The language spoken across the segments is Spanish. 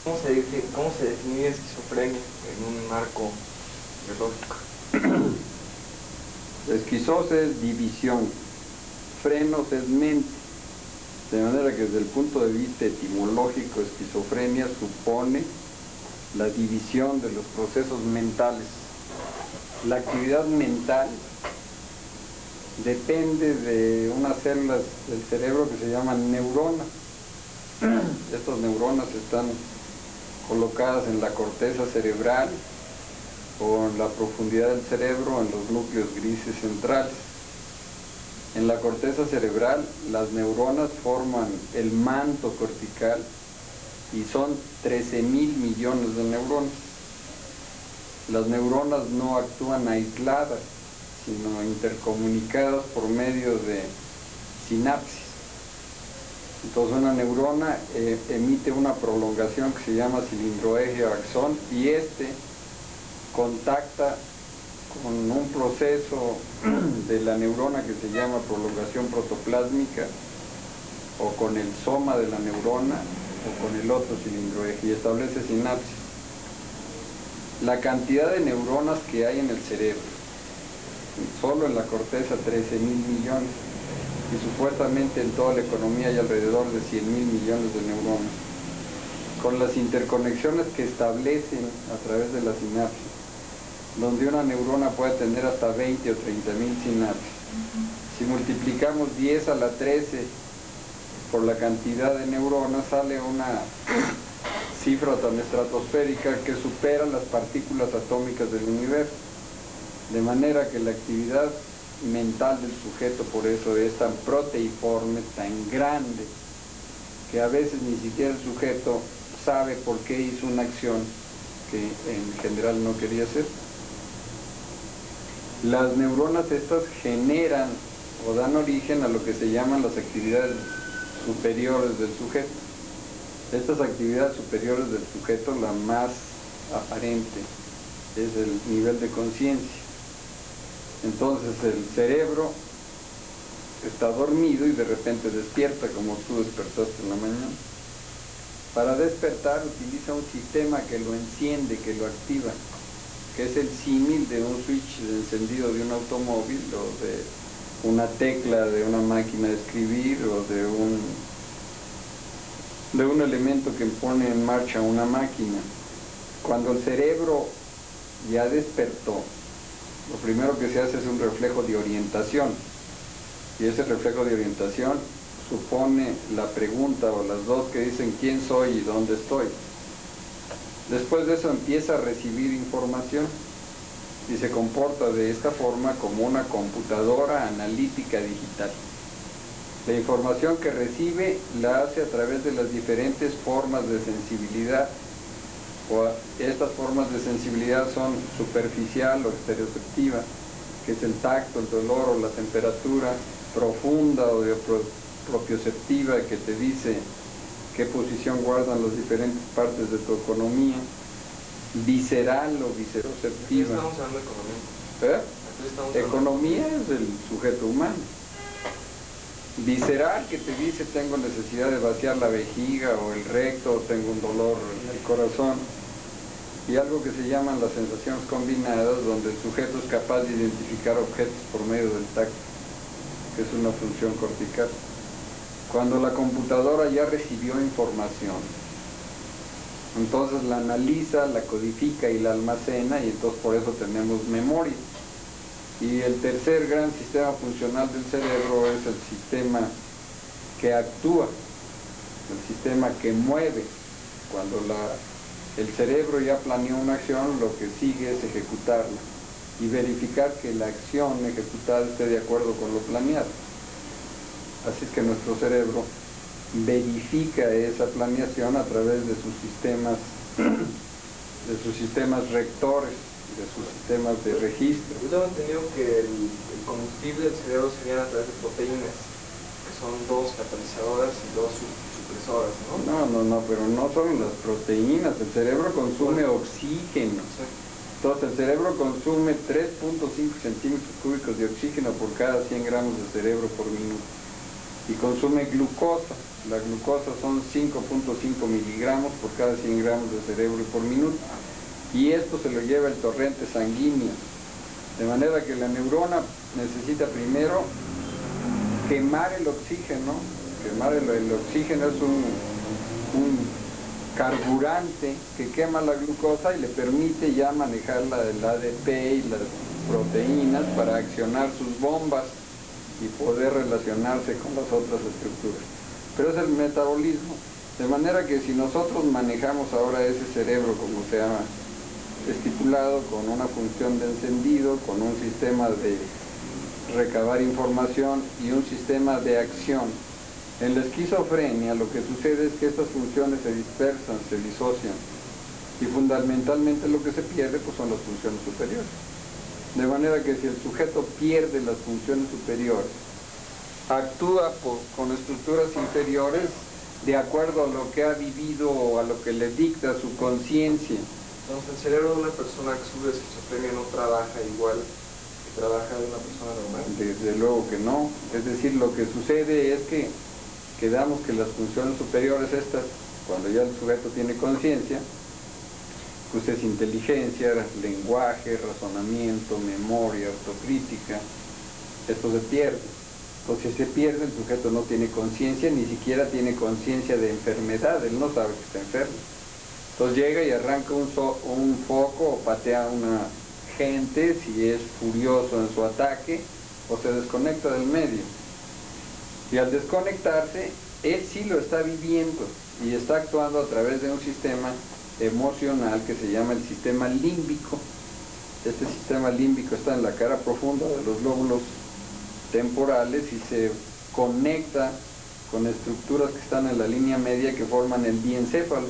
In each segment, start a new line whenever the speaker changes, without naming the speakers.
¿Cómo se define esquizofrenia en un marco biológico?
Esquizosis es división, frenos es mente, de manera que desde el punto de vista etimológico, esquizofrenia supone la división de los procesos mentales. La actividad mental depende de unas células del cerebro que se llaman neuronas. Estas neuronas están colocadas en la corteza cerebral o en la profundidad del cerebro, en los núcleos grises centrales. En la corteza cerebral, las neuronas forman el manto cortical y son 13.000 millones de neuronas. Las neuronas no actúan aisladas, sino intercomunicadas por medio de sinapsis. Entonces una neurona emite una prolongación que se llama cilindro eje o axón, y este contacta con un proceso de la neurona que se llama prolongación protoplásmica, o con el soma de la neurona, o con el otro cilindro eje, y establece sinapsis. La cantidad de neuronas que hay en el cerebro, solo en la corteza 13.000 millones, y supuestamente en toda la economía hay alrededor de 100.000 millones de neuronas, con las interconexiones que establecen a través de la sinapsis, donde una neurona puede tener hasta 20 o 30.000 sinapsis. Si multiplicamos 10 a la 13 por la cantidad de neuronas, sale una cifra tan estratosférica que supera las partículas atómicas del universo. De manera que la actividad mental del sujeto, por eso, es tan proteiforme, tan grande, que a veces ni siquiera el sujeto sabe por qué hizo una acción que en general no quería hacer. Las neuronas estas generan o dan origen a lo que se llaman las actividades superiores del sujeto. Estas actividades superiores del sujeto, la más aparente es el nivel de conciencia. Entonces el cerebro está dormido y de repente despierta, como tú despertaste en la mañana. Para despertar utiliza un sistema que lo enciende, que lo activa, que es el símil de un switch de encendido de un automóvil, o de una tecla de una máquina de escribir, o de un elemento que pone en marcha una máquina. Cuando el cerebro ya despertó, lo primero que se hace es un reflejo de orientación, y ese reflejo de orientación supone la pregunta o las dos que dicen quién soy y dónde estoy. Después de eso empieza a recibir información y se comporta de esta forma como una computadora analítica digital. La información que recibe la hace a través de las diferentes formas de sensibilidad. Estas formas de sensibilidad son superficial o estereoceptiva, que es el tacto, el dolor o la temperatura; profunda o propioceptiva, que te dice qué posición guardan las diferentes partes de tu economía; visceral o visceroceptiva.
Aquí estamos hablando de economía.
Economía es el sujeto humano. Visceral, que te dice tengo necesidad de vaciar la vejiga o el recto, o tengo un dolor en el corazón. Y algo que se llaman las sensaciones combinadas, donde el sujeto es capaz de identificar objetos por medio del tacto, que es una función cortical. Cuando la computadora ya recibió información, entonces la analiza, la codifica y la almacena, y entonces por eso tenemos memoria. Y el tercer gran sistema funcional del cerebro es el sistema que actúa, el sistema que mueve. Cuando el cerebro ya planeó una acción, lo que sigue es ejecutarla y verificar que la acción ejecutada esté de acuerdo con lo planeado. Así es que nuestro cerebro verifica esa planeación a través de sus sistemas rectores, de sus sistemas de registro.
Yo tengo entendido que el combustible del cerebro sería a través de proteínas, que son dos catalizadoras y dos supresoras, ¿no?
No, pero no son las proteínas. El cerebro consume oxígeno.
Sí.
Entonces el cerebro consume 3.5 centímetros cúbicos de oxígeno por cada 100 gramos de cerebro por minuto. y consume glucosa. La glucosa son 5.5 miligramos por cada 100 gramos de cerebro por minuto, y esto se lo lleva el torrente sanguíneo, de manera que la neurona necesita primero quemar el oxígeno. El oxígeno es un carburante que quema la glucosa y le permite ya manejar el ADP y las proteínas para accionar sus bombas y poder relacionarse con las otras estructuras. Pero es el metabolismo, de manera que si nosotros manejamos ahora ese cerebro, como se ha estipulado, con una función de encendido, con un sistema de recabar información y un sistema de acción, en la esquizofrenia lo que sucede es que estas funciones se dispersan, se disocian, y fundamentalmente lo que se pierde pues son las funciones superiores. De manera que si el sujeto pierde las funciones superiores, actúa con estructuras inferiores de acuerdo a lo que ha vivido o a lo que le dicta su conciencia.
Entonces, el cerebro de una persona que sufre de esquizofrenia no trabaja igual que trabaja de una persona normal.
Desde luego que no. Es decir, lo que sucede es que quedamos que las funciones superiores estas, cuando ya el sujeto tiene conciencia, pues es inteligencia, lenguaje, razonamiento, memoria, autocrítica, esto se pierde. Entonces, si se pierde, el sujeto no tiene conciencia, ni siquiera tiene conciencia de enfermedad, él no sabe que está enfermo. Entonces llega y arranca un foco o patea a una gente si es furioso en su ataque, o se desconecta del medio. Y al desconectarse, él sí lo está viviendo y está actuando a través de un sistema emocional que se llama el sistema límbico. Este sistema límbico está en la cara profunda de los lóbulos temporales y se conecta con estructuras que están en la línea media que forman el diencéfalo.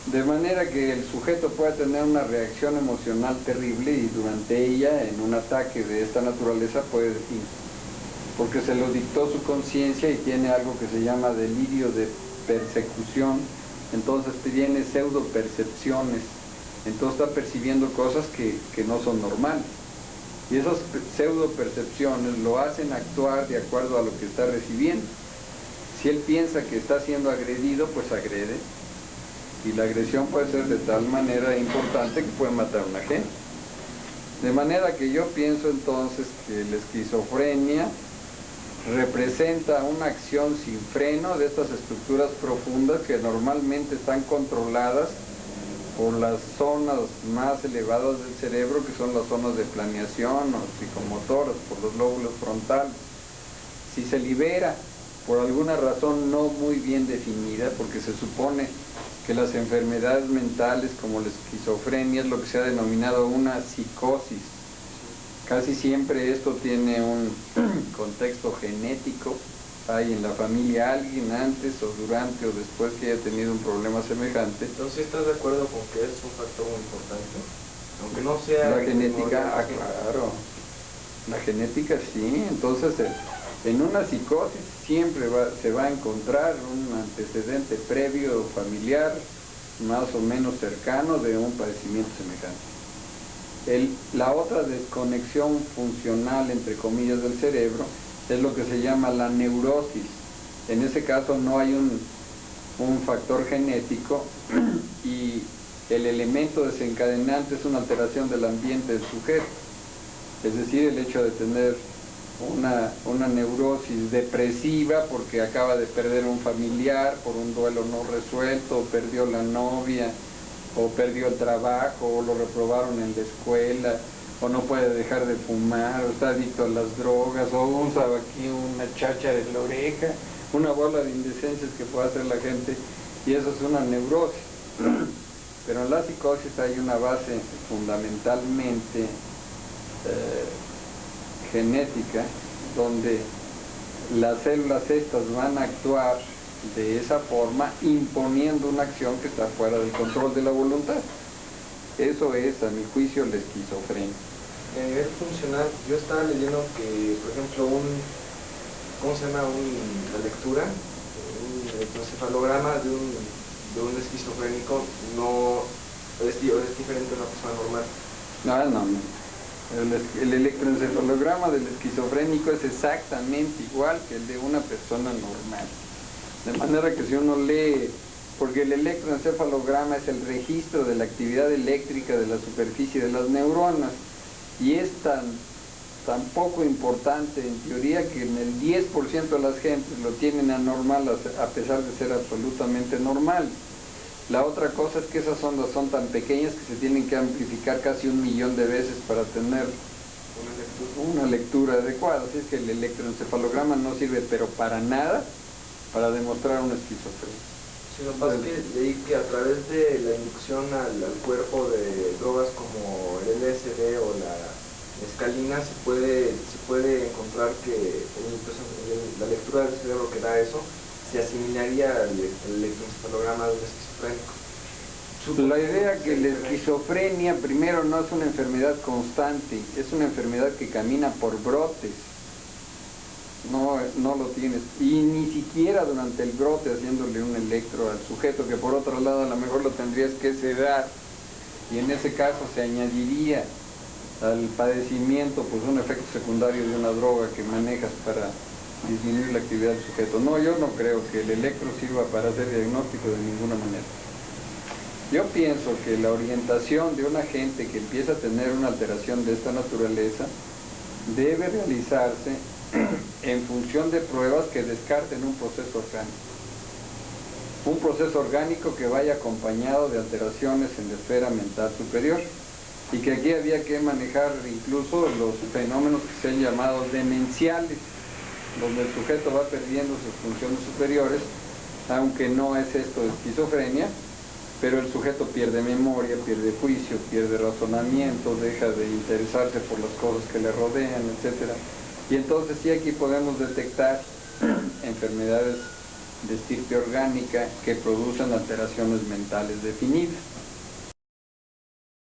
De manera que el sujeto puede tener una reacción emocional terrible y durante ella, en un ataque de esta naturaleza, puede decir, porque se lo dictó su conciencia y tiene algo que se llama delirio de persecución, entonces tiene pseudo percepciones, entonces está percibiendo cosas que no son normales. Y esas pseudo percepciones lo hacen actuar de acuerdo a lo que está recibiendo. Si él piensa que está siendo agredido, pues agrede. Y la agresión puede ser de tal manera importante que puede matar a una gente. De manera que yo pienso entonces que la esquizofrenia representa una acción sin freno de estas estructuras profundas que normalmente están controladas por las zonas más elevadas del cerebro, que son las zonas de planeación o psicomotoras, por los lóbulos frontales. Si se libera por alguna razón no muy bien definida, porque se supone que las enfermedades mentales como la esquizofrenia es lo que se ha denominado una psicosis. Casi siempre esto tiene un contexto genético. Hay en la familia alguien antes o durante o después que haya tenido un problema semejante.
Entonces, ¿estás de acuerdo con que es un factor muy importante? Aunque no sea...
La genética, claro. La genética sí. Entonces, en una psicosis siempre se va a encontrar un antecedente previo familiar más o menos cercano de un padecimiento semejante. La otra desconexión funcional, entre comillas, del cerebro es lo que se llama la neurosis. En ese caso no hay un factor genético y el elemento desencadenante es una alteración del ambiente del sujeto. Es decir, el hecho de tener una neurosis depresiva porque acaba de perder un familiar por un duelo no resuelto, o perdió la novia, o perdió el trabajo, o lo reprobaron en la escuela, o no puede dejar de fumar, o está adicto a las drogas, o usa aquí una cháchara en la oreja, una bola de indecencias que puede hacer la gente, y eso es una neurosis. Pero en la psicosis hay una base fundamentalmente genética, donde las células estas van a actuar de esa forma, imponiendo una acción que está fuera del control de la voluntad. Eso es, a mi juicio, la esquizofrenia.
A nivel funcional, yo estaba leyendo que, por ejemplo, ¿cómo se llama? La lectura, un electroencefalograma de un esquizofrénico no es diferente a una persona normal.
No. El electroencefalograma del esquizofrénico es exactamente igual que el de una persona normal. De manera que si uno lee, porque el electroencefalograma es el registro de la actividad eléctrica de la superficie de las neuronas, y es tan poco importante en teoría que en el 10% de las gentes lo tienen anormal a pesar de ser absolutamente normal. La otra cosa es que esas ondas son tan pequeñas que se tienen que amplificar casi 1.000.000 de veces para tener una lectura adecuada. Así es que el electroencefalograma no sirve pero para nada para demostrar una esquizofrenia.
Sí, lo que pasa es que leí que a través de la inducción al cuerpo de drogas como el LSD o la escalina se puede encontrar que la lectura del cerebro que da eso se asimilaría al electroencefalograma de un esquizofrénico.
La idea que la esquizofrenia primero no es una enfermedad constante, es una enfermedad que camina por brotes. No lo tienes, y ni siquiera durante el brote haciéndole un electro al sujeto, que por otro lado a lo mejor lo tendrías que sedar, y en ese caso se añadiría al padecimiento pues un efecto secundario de una droga que manejas para disminuir la actividad del sujeto. No, yo no creo que el electro sirva para hacer diagnóstico de ninguna manera. Yo pienso que la orientación de una gente que empieza a tener una alteración de esta naturaleza debe realizarse en función de pruebas que descarten un proceso orgánico. Un proceso orgánico que vaya acompañado de alteraciones en la esfera mental superior. Y que aquí había que manejar incluso los fenómenos que se han llamado demenciales, donde el sujeto va perdiendo sus funciones superiores, aunque no es esto de esquizofrenia, pero el sujeto pierde memoria, pierde juicio, pierde razonamiento, deja de interesarse por las cosas que le rodean, etc. Y entonces sí aquí podemos detectar enfermedades de estirpe orgánica que producen alteraciones mentales definidas.